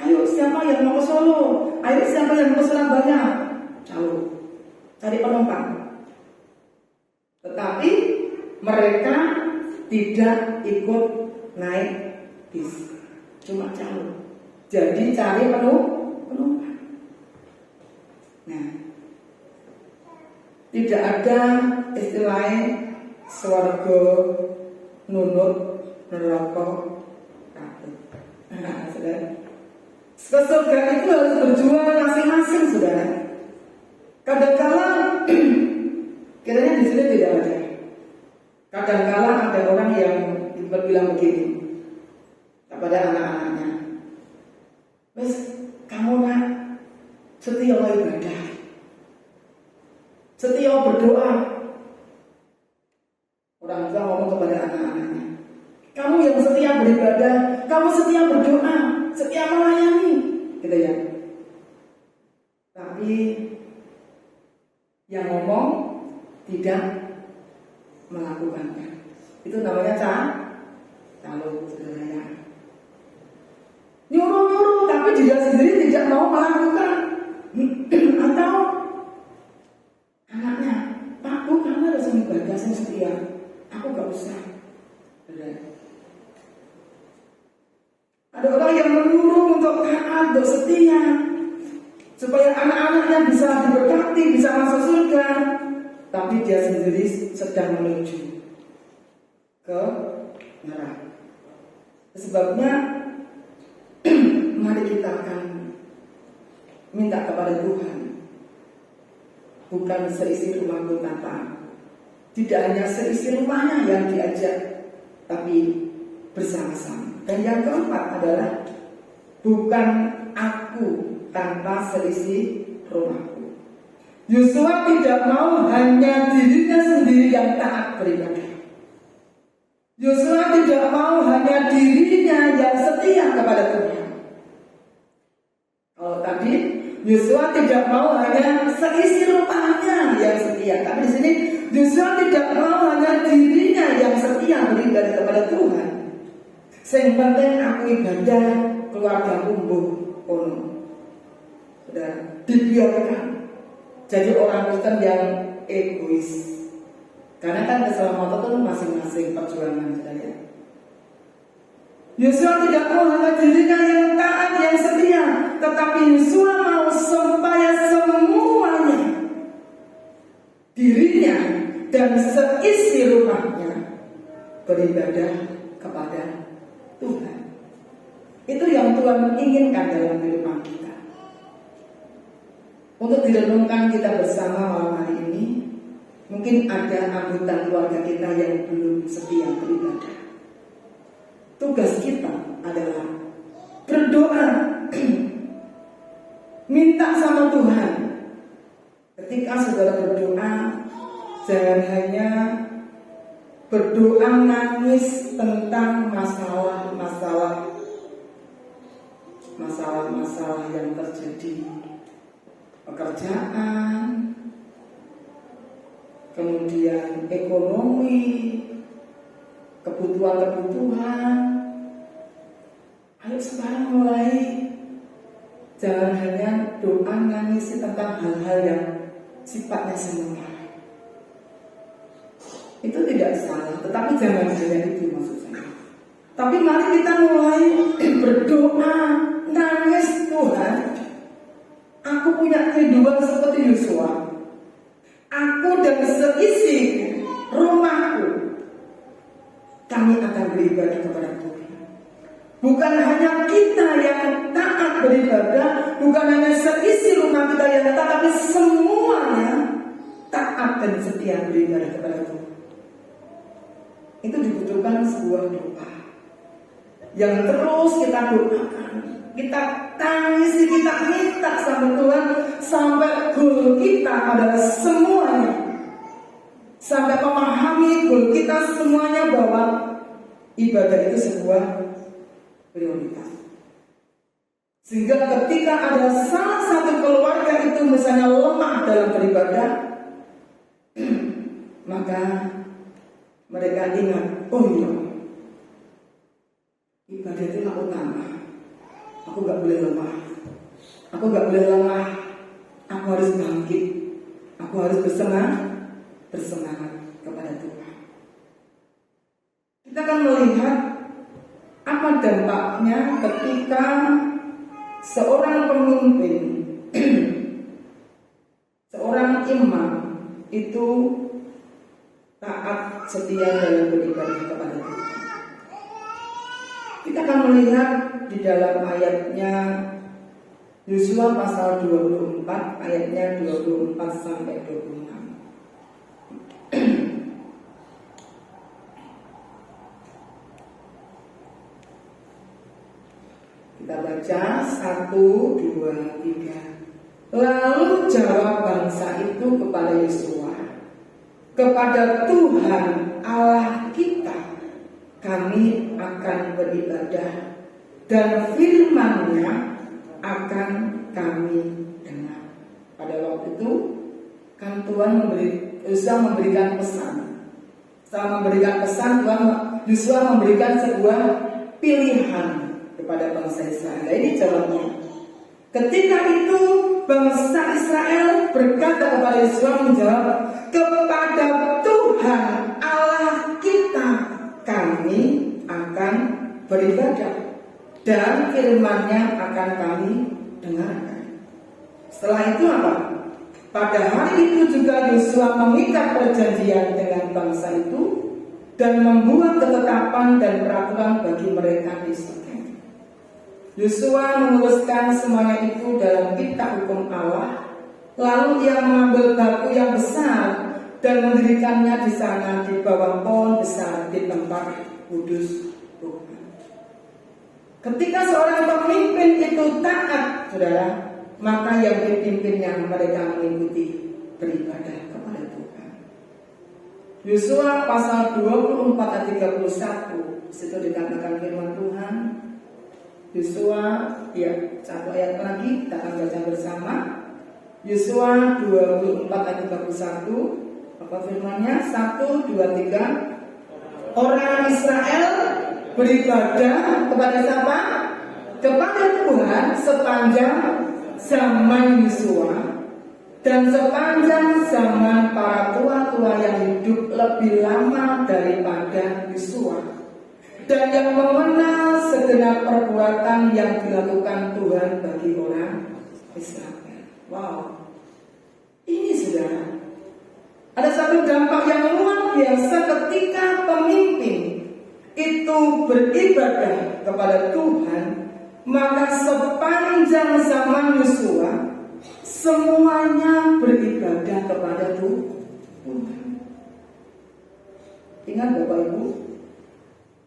Ayo, siapa yang mau ke Solo? Ayo, siapa yang mau ke Surabaya? Calo, cari penumpang. Tetapi mereka tidak ikut naik bis, cuma calo. Jadi cari penumpang. Nah, tidak ada istilahnya swarga nunut neraka kabeh. Nah, saudara, surga itu harus berjuang masing-masing, saudara. Kadang-kala kiranya di sini tidak ada. Kadang-kala ada orang yang bilang begini kepada anak-anaknya, "Wes, kamu nak setia ibadah. setia berdoa. Orang tua ngomong kepada anak-anaknya, kamu yang setia beribadah, kamu setia berdoa, setia melayani, gitu ya. Tapi yang ngomong tidak melakukannya, itu namanya calo, saudara ya. Nyuruh-nyuruh tapi dia sendiri tidak mau melakukan. Atau anaknya, Pak Bu, kamu harus ibadah yang setia, aku gak usah. Ada orang yang menyuruh untuk taat, untuk setia, supaya anak-anaknya bisa diberkati, bisa masuk surga, tapi dia sendiri sedang menuju ke neraka. Sebabnya mari kita akan minta kepada Tuhan, bukan seisi rumah tata, tidak hanya seisi rumahnya yang diajak, tapi bersama-sama. Dan yang keempat adalah bukan aku tanpa seisi rumahku. Yosua tidak mau hanya dirinya sendiri yang taat beribadah. Yosua tidak mau hanya dirinya yang setia kepada Tuhan. Kalau tadi Yosua tidak mau hanya seisi rumahnya yang setia, tapi di sini Yosua tidak mau hanya dirinya yang setia beribadah kepada Tuhan. Yang penting aku ibadah, keluarga umbuh kono. Sudah dibiarkan jadi orang Kristen yang egois. Karena kan keselamatan itu masing-masing perjuangan, saudara. Yosua tidak mau hanya dirinya yang taat, yang setia, tetapi Yosua mau supaya semuanya, dirinya dan seisi rumahnya beribadah kepada Tuhan. Itu yang Tuhan inginkan dalam kehidupan kita. Untuk direnungkan kita bersama malam hari ini, mungkin ada anggota keluarga kita yang belum setia beribadah. Tugas kita adalah berdoa, minta sama Tuhan. Ketika saudara berdoa, jangan hanya berdoa nangis tentang masalah yang terjadi, pekerjaan, kemudian ekonomi, kebutuhan. Ayo sekarang mulai, jangan hanya doa nangis tentang hal-hal yang sifatnya sementara. Itu tidak salah, tetapi jangan hanya itu maksud saya. Tapi mari kita mulai berdoa, nangis, Tuhan, aku punya kehidupan seperti Yosua. Aku dan seisi rumahku, kami akan beribadah kepada Tuhan. Bukan hanya kita yang taat beribadah, bukan hanya seisi rumah kita yang taat, tapi semuanya taat dan setia beribadah kepada Tuhan. Itu dibutuhkan sebuah doa yang terus kita doakan, kita tangisi, kita minta sama Tuhan sampai goal kita adalah semuanya, sampai memahami goal kita semuanya bahwa ibadah itu sebuah prioritas. Sehingga ketika ada salah satu keluarga itu misalnya lemah dalam beribadah, maka mereka ingat, oh iya, ibadah itu gak utama. Aku gak boleh lemah. Aku harus bangkit. Aku harus bersemangat kepada Tuhan. Kita akan melihat apa dampaknya ketika seorang pemimpin, seorang imam itu taat setia dalam beribadah kepada Tuhan. Kita akan melihat di dalam ayatnya Yosua pasal 24 ayatnya 24 sampai 26. Kita baca 1, 2, 3. Lalu jawab bangsa itu kepada Yosua, kepada Tuhan Allah kita kami akan beribadah, dan firman-Nya akan kami dengar. Pada waktu itu kan Tuhan Yosua memberikan pesan. Setelah memberikan pesan, Yosua memberikan sebuah pilihan kepada bangsa Israel. Nah, ini jawabnya. Ketika itu bangsa Israel berkata kepada Yosua, menjawab, kepada Tuhan Allah kita kami akan beribadah, dan firman-Nya akan kami dengarkan. Setelah itu apa? Pada hari itu juga Yosua mengikat perjanjian dengan bangsa itu dan membuat ketetapan dan peraturan bagi mereka di Sikem. Yosua menuliskan semuanya itu dalam kitab hukum Allah. Lalu ia mengambil batu yang besar dan mendirikannya di sana di bawah pohon besar di tempat kudus Tuhan. Ketika seorang pemimpin itu taat, saudara, maka yang dipimpinnya mereka mengikuti beribadah kepada Tuhan. Yosua pasal 24 ayat 31, situ dikatakan firman Tuhan. Yosua, ya, satu ayat lagi kita akan baca bersama. Yosua 24 ayat 31, apa firman-Nya? 1, 2, 3. Orang Israel beribadah kepada siapa? Kepada Tuhan sepanjang zaman Yosua dan sepanjang zaman para tua-tua yang hidup lebih lama daripada Yosua, dan yang mengenal segenap perbuatan yang dilakukan Tuhan bagi orang Israel. Wow, ini saudara, ada satu dampak yang luar biasa ketika pemimpin itu beribadah kepada Tuhan. Maka sepanjang zaman Yosua semuanya beribadah kepada Tuhan. Ingat Bapak Ibu,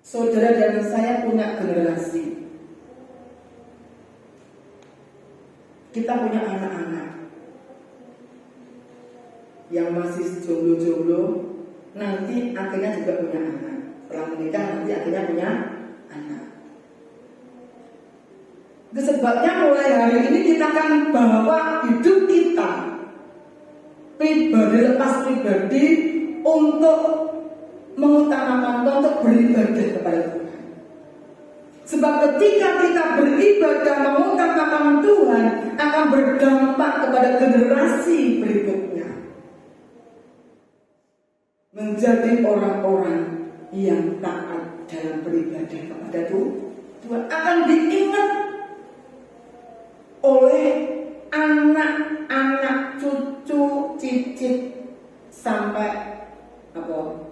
saudara dan saya punya generasi. Kita punya anak-anak yang masih jomblo-jomblo, nanti akhirnya juga punya anak. Setelah menikah nanti akhirnya punya anak. Itu sebabnya mulai hari ini kita akan bawa hidup kita pribadi lepas pribadi untuk mengutamakan, untuk beribadah kepada Tuhan. Sebab ketika kita beribadah mengutamakan Tuhan akan berdampak kepada generasi berikutnya, menjadi orang-orang yang taat dalam beribadah kepada Tuhan, akan diingat oleh anak-anak, cucu, cicit, sampai apa?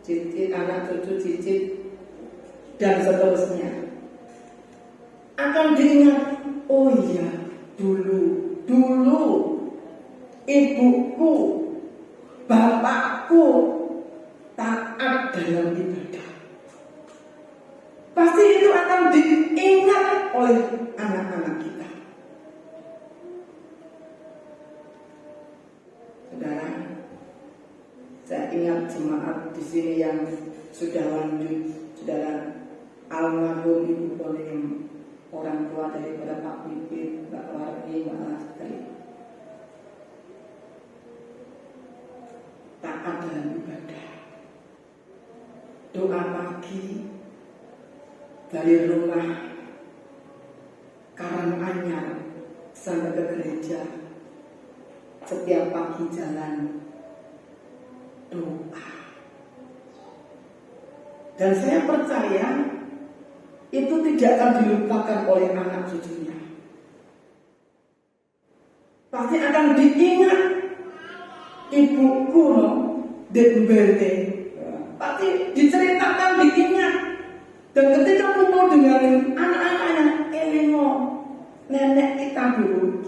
Cicit, anak, cucu, cicit, dan seterusnya. Akan diingat, oh iya, dulu ibuku, bapakku taat dalam ibadah. Pasti itu akan diingat oleh anak-anak kita. Saudara, saya ingat jemaat di sini yang sudah lanjut, saudara, almarhum Ibu Polim, orang tua daripada Pak Pipit, Mbak Warni, Mbak Lastri, taat dalam ibadah. Doa pagi dari rumah Karanganyar sampai ke gereja, setiap pagi jalan doa. Dan saya percaya itu tidak akan dilupakan oleh anak cucunya. Pasti akan diingat ibuku Dembele. Pasti diceritakan, diingat. Dan ketika kumpul dengan anak-anaknya, nenek kita dulu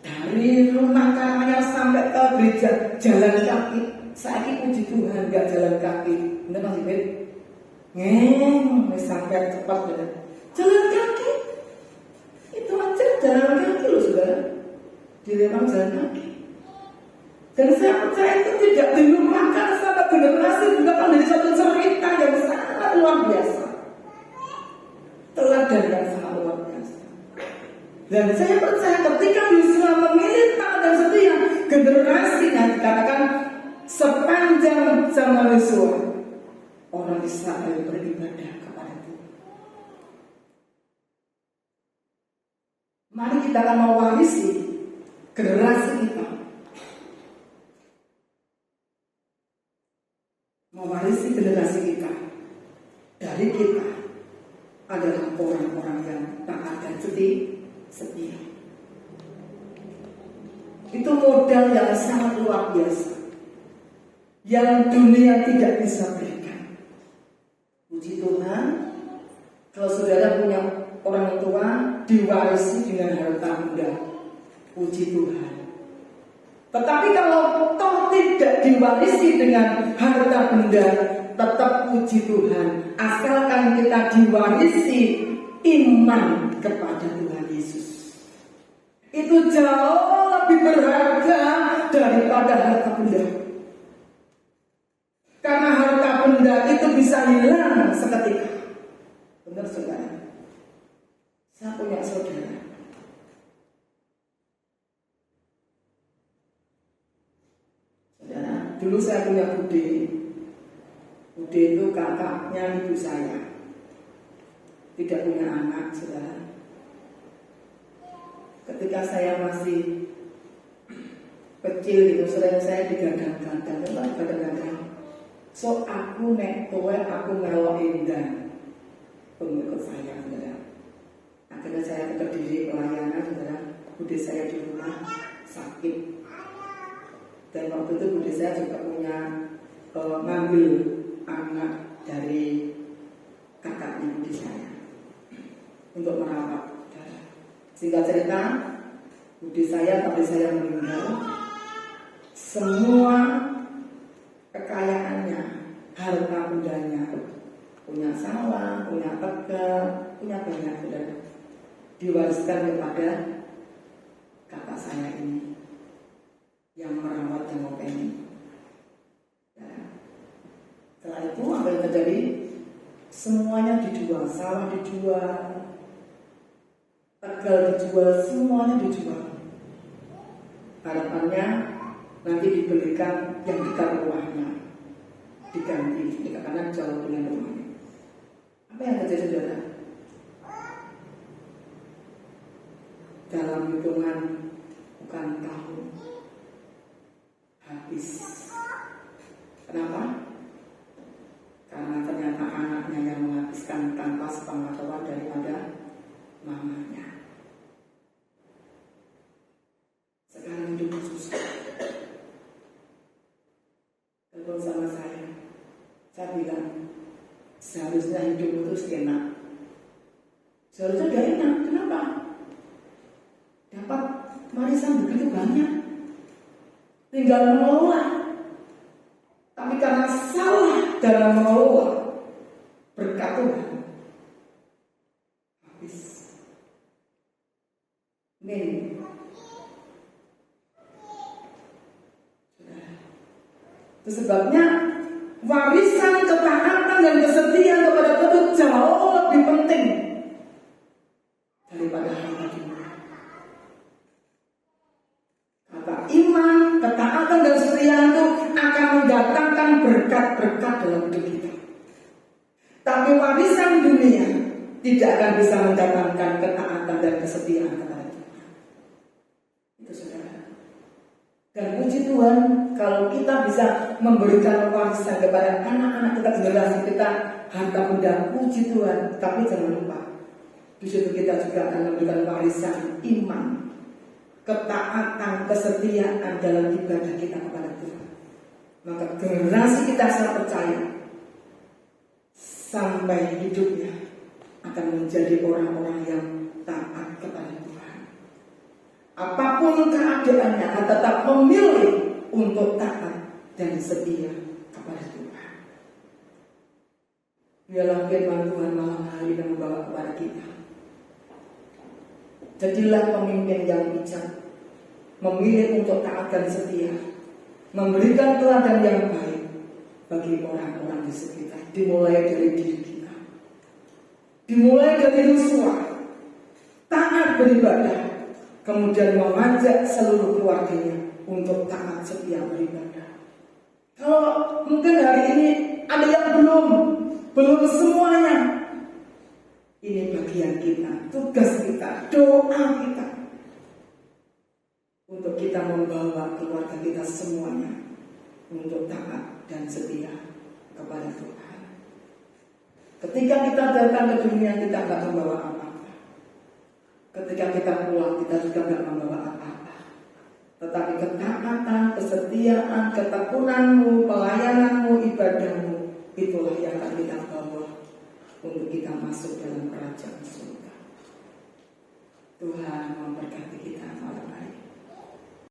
dari rumah Karanganyar sampai ke gereja jalan kaki. Saya puji Tuhan gak jalan kaki. Bener Mas Ibit? Sampai cepat bener. Jalan kaki itu aja jalan kaki loh saudara. dilempar jalan kaki. Dan saya percaya itu tidak dilupakan sama generasi bahkan dari satu cerita yang sangat luar biasa, teladan yang sangat luar biasa. Dan saya percaya ketika Yosua memilih taat dan setia, generasi yang dikatakan sepanjang zaman Yosua, orang Israel beribadah kepada Tuhan. Mari kita akan mewarisi generasi kita, mewarisi generasi kita. Dari kita adalah orang-orang yang taat dan setia. Itu modal yang sangat luar biasa, yang dunia tidak bisa berikan. Puji Tuhan, kalau saudara punya orang tua diwarisi dengan harta benda, puji Tuhan. Tetapi kalau toh tidak diwarisi dengan harta benda, tetap puji Tuhan, asalkan kita diwarisi iman kepada Tuhan Yesus. Itu jauh lebih berharga daripada harta benda. Karena harta benda itu bisa hilang seketika. Benar saudara? Saya punya saudara. Saudara, dulu saya punya bude. Bude itu kakaknya ibu saya. Tidak punya anak, saudara. Ketika saya masih kecil gitu, sering saya digadang-gadang. So aku nek kowe aku melok indah pengikut saya, saudara. Akhirnya saya berdiri pelayanan, saudara. Bude saya di rumah sakit, dan waktu itu bude saya juga punya ngambil anak dari kakaknya bude saya untuk merawat. Singkat cerita, bude saya pada saya meninggal, semua kekayaannya, harta bendanya, punya sawah, punya tegal, punya banyak, saudara, diwariskan kepada kakak saya ini yang merawat dan ngopeni. Setelah itu apa yang terjadi? Semuanya dijual, sawah dijual, tegal dijual, semuanya dijual. Harapannya nanti dibelikan yang dekat rumahnya, diganti karena jauh dengan rumahnya. Apa yang terjadi, saudara? Dalam hitungan bukan tahun habis. Kenapa? Karena ternyata anaknya yang menghabiskan tanpa sepengetahuan daripada mamanya. Sekarang hidup susah. Telepon sama saya bilang, seharusnya hidup itu enak. Seharusnya gak enak, kenapa? Dapat warisan begitu banyak, tinggal mengelola. Tapi karena salah dalam mengelola berkat Tuhan, habis. Nih, itu sebabnya warisan ketaatan dan kesetiaan kepada Tuhan jauh lebih penting daripada harta dunia. Kata iman, ketaatan dan kesetiaan itu akan mendatangkan berkat-berkat dalam hidup kita. Tapi warisan dunia tidak akan bisa mendatangkan ketaatan dan kesetiaan kepada Tuhan. Itu saudara. Dan puji Tuhan, kalau kita bisa memberikan warisan kepada anak-anak kita, generasi kita, harta benda, puji Tuhan. Tapi jangan lupa, di situ kita juga akan memberikan warisan iman, ketaatan, kesetiaan dalam ibadah kita kepada Tuhan. Maka generasi kita, saya percaya, sampai hidupnya akan menjadi orang-orang yang taat kepada Tuhan. Apapun keadaannya, akan tetap memilih untuk taat dan setia kepada Tuhan. Biarlah firman Tuhan malam hari yang membawa kepada kita. Jadilah pemimpin yang bijak, memilih untuk taat dan setia, memberikan teladan yang baik bagi orang-orang di sekitar. Dimulai dari diri kita, dimulai dari Yosua, taat beribadah, kemudian mengajak seluruh keluarganya untuk taat setia beribadah. Kalau mungkin hari ini ada yang belum semuanya, ini bagian kita, tugas kita, doa kita, untuk kita membawa keluarga kita semuanya untuk taat dan setia kepada Tuhan. Ketika kita datang ke dunia, kita nggak membawa apa-apa. Ketika kita pulang, kita juga nggak membawa apa-apa. Tetapi ketaatan, kesetiaan, ketekunanmu, pelayananmu, ibadahmu, itulah yang akan kita bawa untuk kita masuk dalam kerajaan surga. Tuhan memberkati kita malam hari.